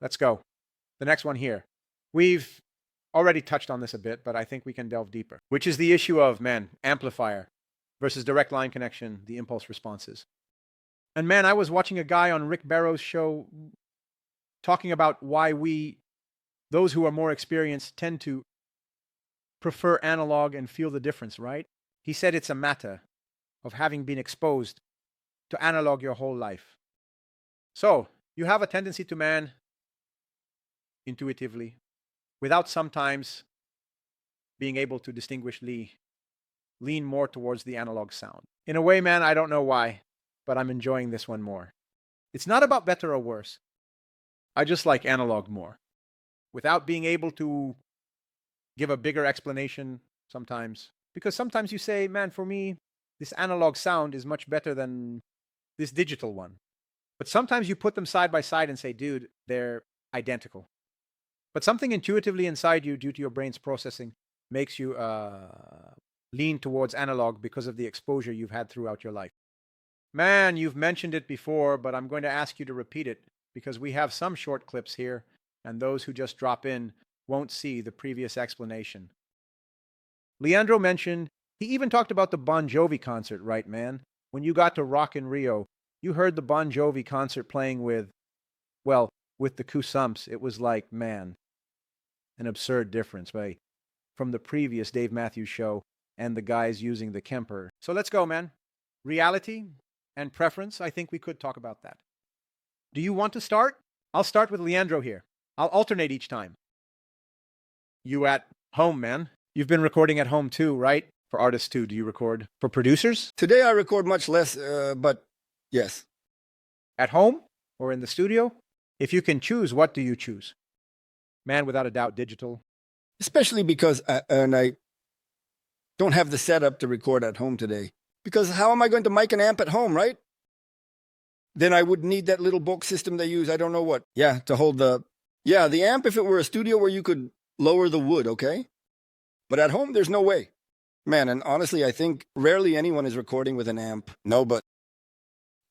Let's go. The next one here. We've already touched on this a bit, but I think we can delve deeper, which is the issue of, man, amplifier versus direct line connection, the impulse responses. And man, I was watching a guy on Rick Barrow's show talking about why those who are more experienced, tend to prefer analog and feel the difference, right? He said it's a matter of having been exposed to analog your whole life. So, you have a tendency to, man, intuitively, without sometimes being able to distinguishly lean more towards the analog sound. In a way, man, I don't know why, but I'm enjoying this one more. It's not about better or worse. I just like analog more. Without being able to give a bigger explanation sometimes. Because sometimes you say, man, for me, this analog sound is much better than this digital one. But sometimes you put them side by side and say, dude, they're identical. But something intuitively inside you, due to your brain's processing, makes you lean towards analog because of the exposure you've had throughout your life. Man, you've mentioned it before, but I'm going to ask you to repeat it because we have some short clips here, and those who just drop in won't see the previous explanation. Leandro mentioned, he even talked about the Bon Jovi concert, right, man? When you got to Rock in Rio, you heard the Bon Jovi concert playing with the Kusumps. It was like, man, an absurd difference, right? From the previous Dave Matthews show and the guys using the Kemper. So let's go, man. Reality and preference, I think we could talk about that. Do you want to start? I'll start with Leandro here. I'll alternate each time. You at home, man. You've been recording at home too, right? For artists too, do you record for producers? Today I record much less, but yes. At home or in the studio? If you can choose, what do you choose? Man, without a doubt, digital. Especially because I don't have the setup to record at home today. Because how am I going to mic an amp at home, right? Then I would need that little box system they use, I don't know what. Yeah, to hold the amp if it were a studio where you could lower the wood, okay? But at home, there's no way. Man, and honestly, I think rarely anyone is recording with an amp. No, but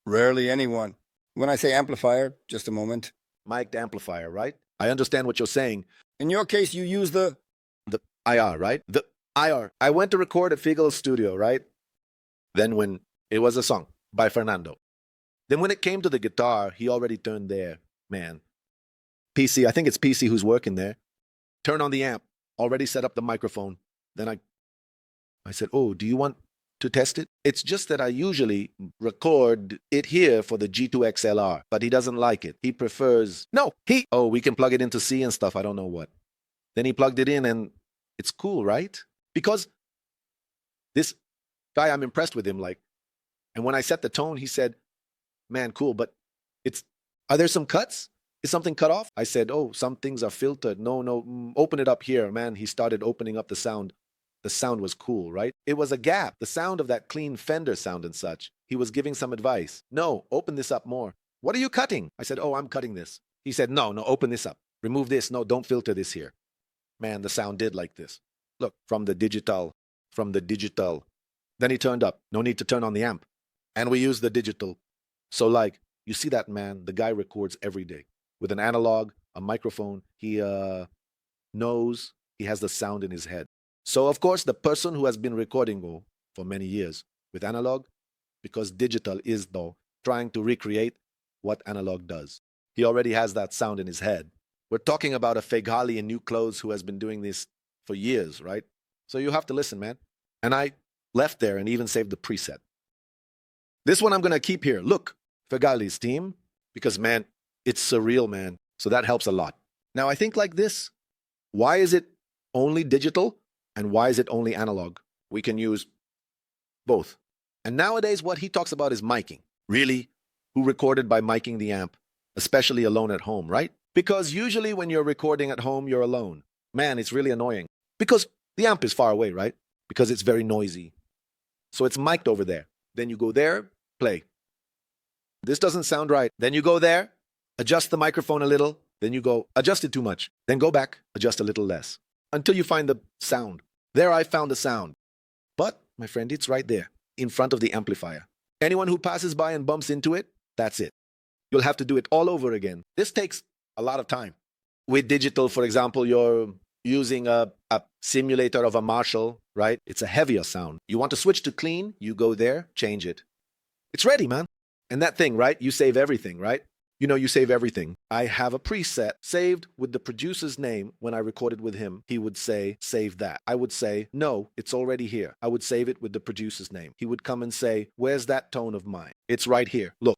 rarely anyone. When I say amplifier, just a moment. Mic'd amplifier, right? I understand what you're saying. In your case, you use the IR, right? The IR. I went to record at Figel's studio, right? Then when it was a song by Fernando. Then when it came to the guitar, he already turned there, man. PC, I think it's PC who's working there. Turn on the amp, already set up the microphone. Then I said, oh, do you want to test it? It's just that I usually record it here for the G2XLR, but he doesn't like it. He prefers, we can plug it into C and stuff, I don't know what. Then he plugged it in and it's cool, right? Because this guy, I'm impressed with him, and when I set the tone, he said, man, cool, but are there some cuts? Is something cut off? I said, oh, some things are filtered. No, open it up here, man. He started opening up the sound. The sound was cool, right? It was a gap. The sound of that clean Fender sound and such. He was giving some advice. No, open this up more. What are you cutting? I said, oh, I'm cutting this. He said, no, open this up. Remove this. No, don't filter this here. Man, the sound did like this. Look, from the digital. Then he turned up. No need to turn on the amp. And we use the digital. So you see that, man, the guy records every day. With an analog, a microphone, he knows he has the sound in his head. So, of course, the person who has been recording for many years with analog, because digital is, though, trying to recreate what analog does. He already has that sound in his head. We're talking about a Feghali in new clothes who has been doing this for years, right? So you have to listen, man. And I left there and even saved the preset. This one I'm going to keep here. Look, Feghali's team, because, man, it's surreal, man. So that helps a lot. Now, I think like this. Why is it only digital and why is it only analog? We can use both. And nowadays, what he talks about is miking. Really? Who recorded by miking the amp, especially alone at home, right? Because usually when you're recording at home, you're alone. Man, it's really annoying. Because the amp is far away, right? Because it's very noisy. So it's mic'd over there. Then you go there, play. This doesn't sound right. Then you go there, adjust the microphone a little, then you go, adjust it too much. Then go back, adjust a little less. Until you find the sound. There I found the sound. But, my friend, it's right there, in front of the amplifier. Anyone who passes by and bumps into it, that's it. You'll have to do it all over again. This takes a lot of time. With digital, for example, you're using a simulator of a Marshall, right? It's a heavier sound. You want to switch to clean, you go there, change it. It's ready, man. And that thing, right? You save everything, right? You save everything. I have a preset saved with the producer's name. When I recorded with him, he would say, save that. I would say, no, it's already here. I would save it with the producer's name. He would come and say, where's that tone of mine? It's right here. Look,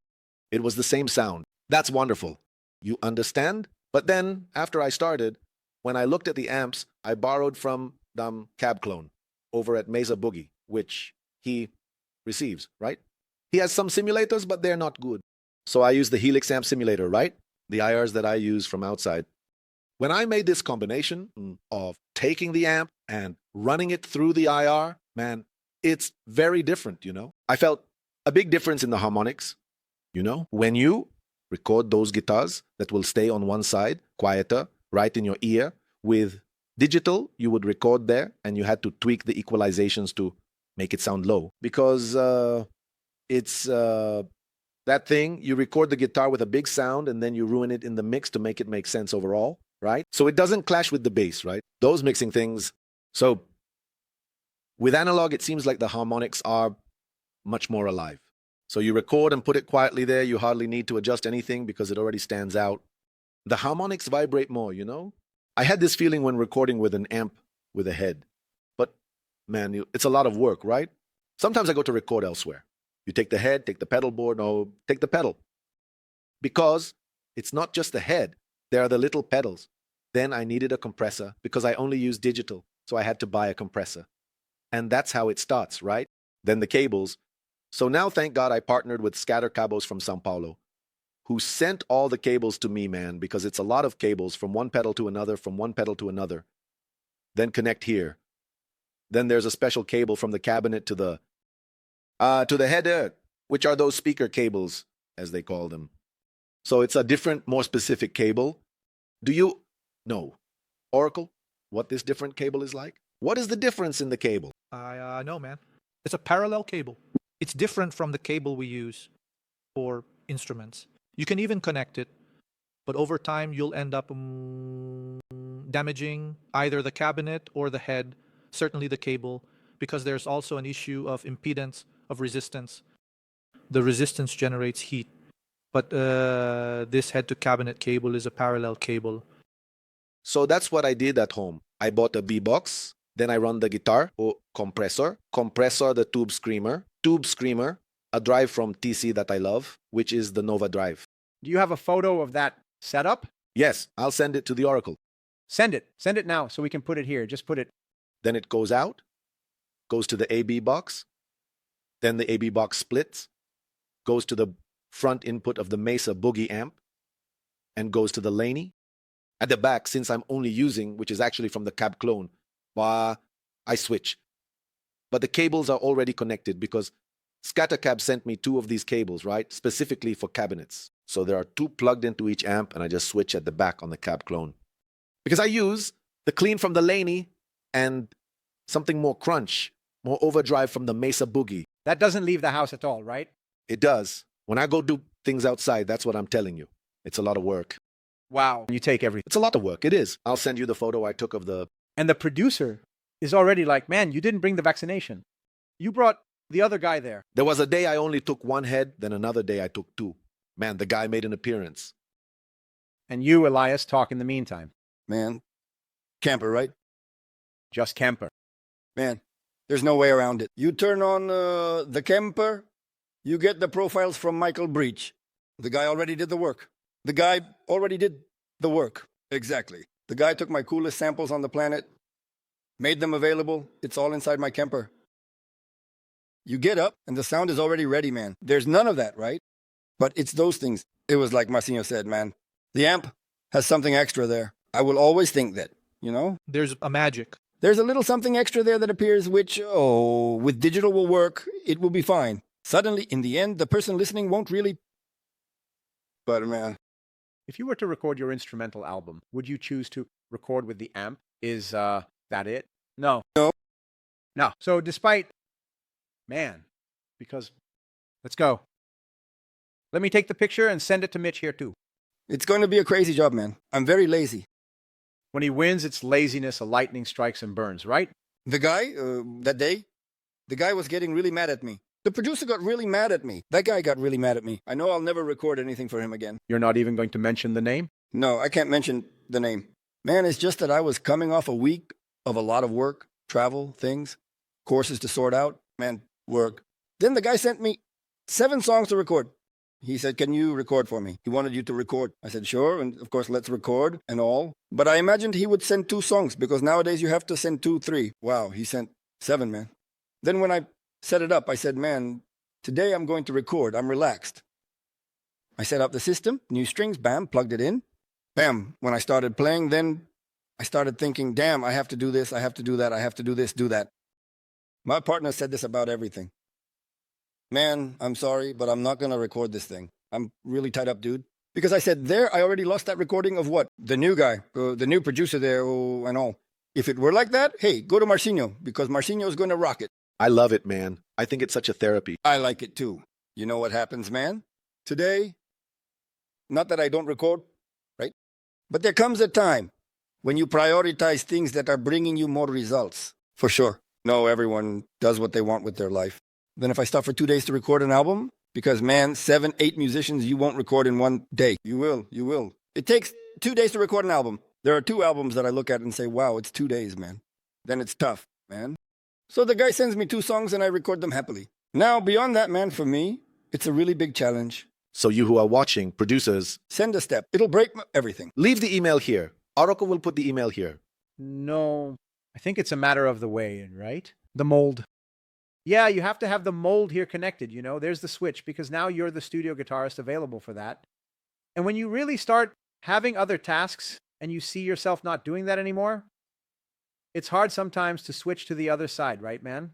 it was the same sound. That's wonderful. You understand? But then, after I started, when I looked at the amps, I borrowed from Cab Clone over at Mesa Boogie, which he receives, right? He has some simulators, but they're not good. So I use the Helix amp simulator, right? The IRs that I use from outside. When I made this combination of taking the amp and running it through the IR, man, it's very different, I felt a big difference in the harmonics, when you record those guitars that will stay on one side, quieter, right in your ear. With digital, you would record there and you had to tweak the equalizations to make it sound low. Because it's that thing, you record the guitar with a big sound and then you ruin it in the mix to make it make sense overall, right? So it doesn't clash with the bass, right? Those mixing things. So with analog, it seems like the harmonics are much more alive. So you record and put it quietly there. You hardly need to adjust anything because it already stands out. The harmonics vibrate more, I had this feeling when recording with an amp with a head. But, man, it's a lot of work, right? Sometimes I go to record elsewhere. You take the head, take the pedal board, no, take the pedal. Because it's not just the head. There are the little pedals. Then I needed a compressor because I only use digital. So I had to buy a compressor. And that's how it starts, right? Then the cables. So now, thank God, I partnered with Scatter Cabos from Sao Paulo, who sent all the cables to me, man, because it's a lot of cables from one pedal to another, from one pedal to another. Then connect here. Then there's a special cable from the cabinet to the header, which are those speaker cables, as they call them. So it's a different, more specific cable. Do you know, Oracle, what this different cable is like? What is the difference in the cable? I know, man. It's a parallel cable. It's different from the cable we use for instruments. You can even connect it, but over time you'll end up damaging either the cabinet or the head, certainly the cable, because there's also an issue of impedance, of resistance. The resistance generates heat, but this head-to-cabinet cable is a parallel cable. So that's what I did at home. I bought a B-box, then I run the guitar, or compressor, the tube screamer, a drive from TC that I love, which is the Nova drive. Do you have a photo of that setup? Yes, I'll send it to the Oracle. Send it now so we can put it here. Just put it. Then it goes out, goes to the AB box, then the AB box splits, goes to the front input of the Mesa Boogie amp, and goes to the Laney. At the back, since I'm only using, which is actually from the Cab Clone, I switch. But the cables are already connected because Scattercab sent me 2 of these cables, right? Specifically for cabinets. So there are 2 plugged into each amp, and I just switch at the back on the Cab Clone. Because I use the clean from the Laney and something more crunch, more overdrive from the Mesa Boogie. That doesn't leave the house at all, right? It does. When I go do things outside, that's what I'm telling you. It's a lot of work. Wow. You take everything. It's a lot of work. It is. I'll send you the photo I took of the... And the producer is already like, man, you didn't bring the vaccination. You brought the other guy there. There was a day I only took 1 head, then another day I took 2. Man, the guy made an appearance. And you, Elias, talk in the meantime. Man, camper, right? Just camper. Man, there's no way around it. You turn on the camper, you get the profiles from Michael Breach. The guy already did the work. Exactly. The guy took my coolest samples on the planet, made them available. It's all inside my camper. You get up and the sound is already ready, man. There's none of that, right? But it's those things. It was like Marcinho said, man. The amp has something extra there. I will always think that, There's a magic. There's a little something extra there that appears, which, with digital will work. It will be fine. Suddenly, in the end, the person listening won't really... But, man. If you were to record your instrumental album, would you choose to record with the amp? Is that it? No. No. So despite... Man, because... Let's go. Let me take the picture and send it to Mitch here too. It's going to be a crazy job, man. I'm very lazy. When he wins, it's laziness, a lightning strikes and burns, right? The guy, that day, the guy was getting really mad at me. The producer got really mad at me. That guy got really mad at me. I know I'll never record anything for him again. You're not even going to mention the name? No, I can't mention the name. Man, it's just that I was coming off a week of a lot of work, travel, things, courses to sort out, man, work. Then the guy sent me 7 songs to record. He said, can you record for me? He wanted you to record. I said, sure, and of course, let's record and all. But I imagined he would send 2 songs because nowadays you have to send 2, 3. Wow, he sent 7, man. Then when I set it up, I said, man, today I'm going to record. I'm relaxed. I set up the system, new strings, bam, plugged it in. Bam, when I started playing, then I started thinking, damn, I have to do this, I have to do that, I have to do this, do that. My partner said this about everything. Man, I'm sorry, but I'm not going to record this thing. I'm really tied up, dude. Because I said, there, I already lost that recording of what? The new guy, the new producer there, and all. If it were like that, hey, go to Marcinho, because Marcinho is going to rock it. I love it, man. I think it's such a therapy. I like it too. You know what happens, man? Today, not that I don't record, right? But there comes a time when you prioritize things that are bringing you more results. For sure. No, everyone does what they want with their life. Then if I stop for 2 days to record an album, because man, 7, 8 musicians you won't record in one day. You will. It takes 2 days to record an album. There are 2 albums that I look at and say, wow, it's 2 days, man. Then it's tough, man. So the guy sends me 2 songs and I record them happily. Now, beyond that, man, for me, it's a really big challenge. So you who are watching, producers, Send a step. It'll break everything. leave the email here. Oracle will put the email here. No, I think it's a matter of the way, right? The mold. Yeah, you have to have the mold here connected, you know? There's the switch, because now you're the studio guitarist available for that. And when you really start having other tasks and you see yourself not doing that anymore, it's hard sometimes to switch to the other side, right, man?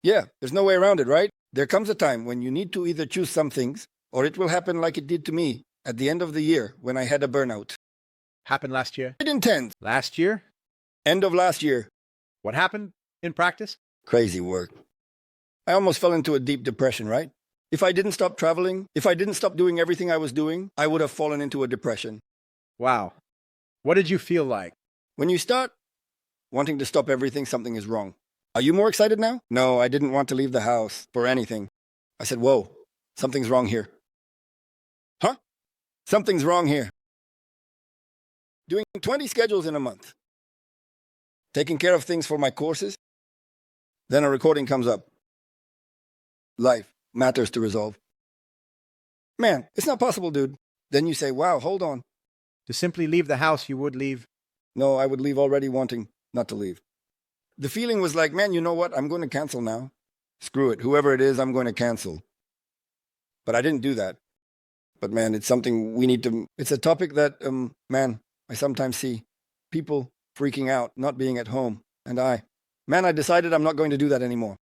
Yeah, there's no way around it, right? There comes a time when you need to either choose some things, or it will happen like it did to me at the end of the year when I had a burnout. Happened last year. It intense. Last year? End of last year. What happened in practice? Crazy work. I almost fell into a deep depression, right? If I didn't stop traveling, if I didn't stop doing everything I was doing, I would have fallen into a depression. Wow. What did you feel like? When you start wanting to stop everything, something is wrong. Are you more excited now? No, I didn't want to leave the house for anything. I said, whoa, something's wrong here. Huh? Something's wrong here. Doing 20 schedules in a month. Taking care of things for my courses. Then a recording comes up. Life matters to resolve. Man, it's not possible, dude. Then you say, wow, hold on. To simply leave the house, you would leave. No, I would leave already wanting not to leave. The feeling was like, man, you know what? I'm going to cancel now. Screw it. Whoever it is, I'm going to cancel. But I didn't do that. But man, it's something we need to, it's a topic that, man, I sometimes see people freaking out, not being at home. And I decided I'm not going to do that anymore.